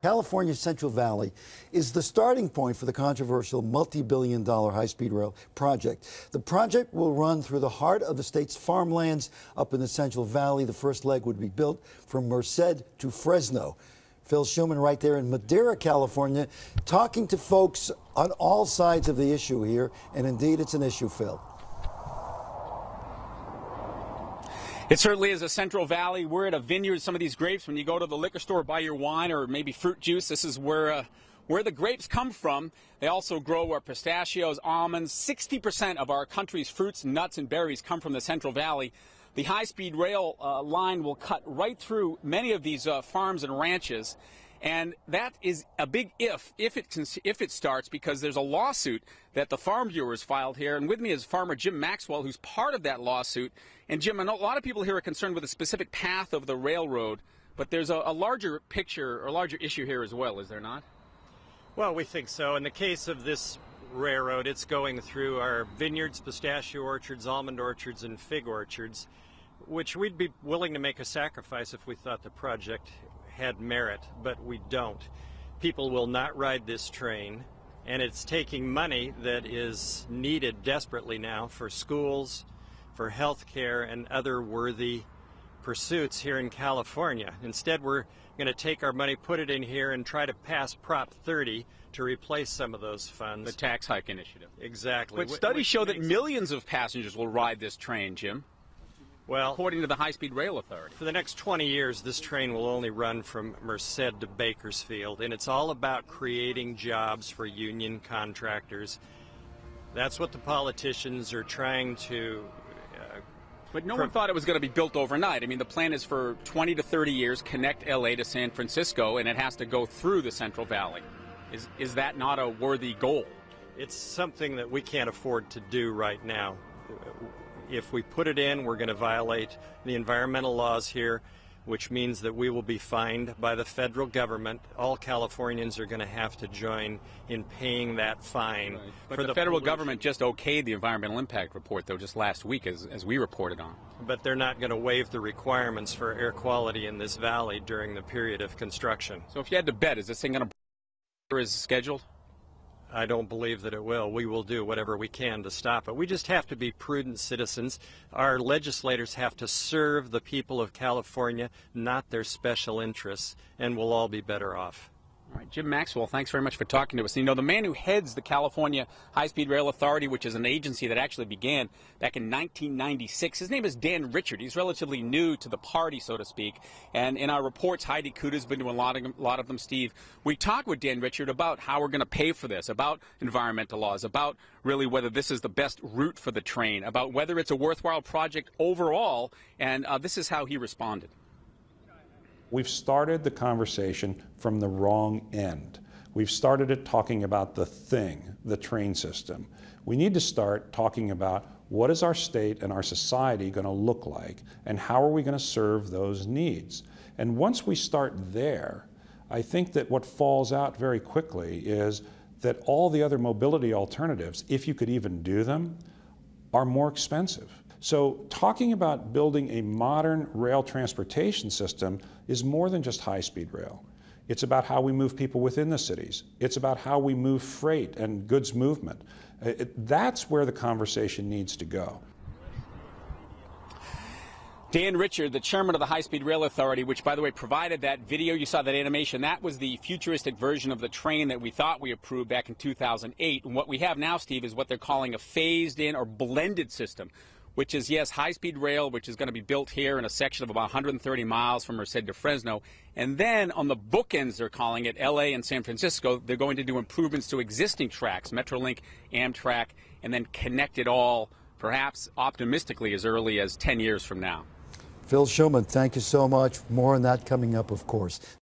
California's Central Valley is the starting point for the controversial multi-billion-dollar high-speed rail project. The project will run through the heart of the state's farmlands up in the Central Valley. The first leg would be built from Merced to Fresno. Phil Schuman right there in Madera, California, talking to folks on all sides of the issue here. And indeed, it's an issue, Phil. It certainly is a Central Valley. We're at a vineyard. Some of these grapes, when you go to the liquor store, buy your wine or maybe fruit juice, this is where the grapes come from. They also grow our pistachios, almonds. 60% of our country's fruits, nuts, and berries come from the Central Valley. The high-speed rail line will cut right through many of these farms and ranches. And that is a big if it starts, because there's a lawsuit that the farm viewers filed here. And with me is farmer Jim Maxwell, who's part of that lawsuit. And Jim, I know a lot of people here are concerned with the specific path of the railroad, but there's a larger picture or larger issue here as well, is there not? Well, we think so. In the case of this railroad, it's going through our vineyards, pistachio orchards, almond orchards, and fig orchards, which we'd be willing to make a sacrifice if we thought the project had merit, but we don't. People will not ride this train, and it's taking money that is needed desperately now for schools, for health care, and other worthy pursuits here in California. Instead, we're going to take our money, put it in here, and try to pass Prop 30 to replace some of those funds. The tax hike initiative. Exactly. But studies show that millions of passengers will ride this train, Jim. Well, according to the High-Speed Rail Authority. For the next 20 years, this train will only run from Merced to Bakersfield, and it's all about creating jobs for union contractors. That's what the politicians are trying to... But no one thought it was going to be built overnight. I mean, the plan is for 20 to 30 years, connect L.A. to San Francisco, and it has to go through the Central Valley. Is that not a worthy goal? It's something that we can't afford to do right now. If we put it in, we're going to violate the environmental laws here, which means that we will be fined by the federal government. All Californians are going to have to join in paying that fine. Right. But the federal government just okayed the environmental impact report, though, just last week, as we reported on. But they're not going to waive the requirements for air quality in this valley during the period of construction. So if you had to bet, is this thing going to as scheduled? I don't believe that it will. We will do whatever we can to stop it. We just have to be prudent citizens. Our legislators have to serve the people of California, not their special interests, and we'll all be better off. All right, Jim Maxwell, thanks very much for talking to us. You know, the man who heads the California High-Speed Rail Authority, which is an agency that actually began back in 1996, his name is Dan Richard. He's relatively new to the party, so to speak. And in our reports, Heidi Kuda's been doing a lot of them, Steve. We talked with Dan Richard about how we're going to pay for this, about environmental laws, about really whether this is the best route for the train, about whether it's a worthwhile project overall, and this is how he responded. We've started the conversation from the wrong end. We've started it talking about the thing, the train system. We need to start talking about what is our state and our society going to look like, and how are we going to serve those needs. And once we start there, I think that what falls out very quickly is that all the other mobility alternatives, if you could even do them, are more expensive. So talking about building a modern rail transportation system is more than just high-speed rail. It's about how we move people within the cities. It's about how we move freight and goods movement. That's where the conversation needs to go. Dan Richard, the chairman of the High-Speed Rail Authority, which, by the way, provided that video. You saw that animation. That was the futuristic version of the train that we thought we approved back in 2008. And what we have now, Steve, is what they're calling a phased-in or blended system, which is, yes, high-speed rail, which is going to be built here in a section of about 130 miles from Merced to Fresno. And then on the bookends, they're calling it, L.A. and San Francisco, they're going to do improvements to existing tracks, Metrolink, Amtrak, and then connect it all, perhaps optimistically, as early as 10 years from now. Phil Schuman, thank you so much. More on that coming up, of course.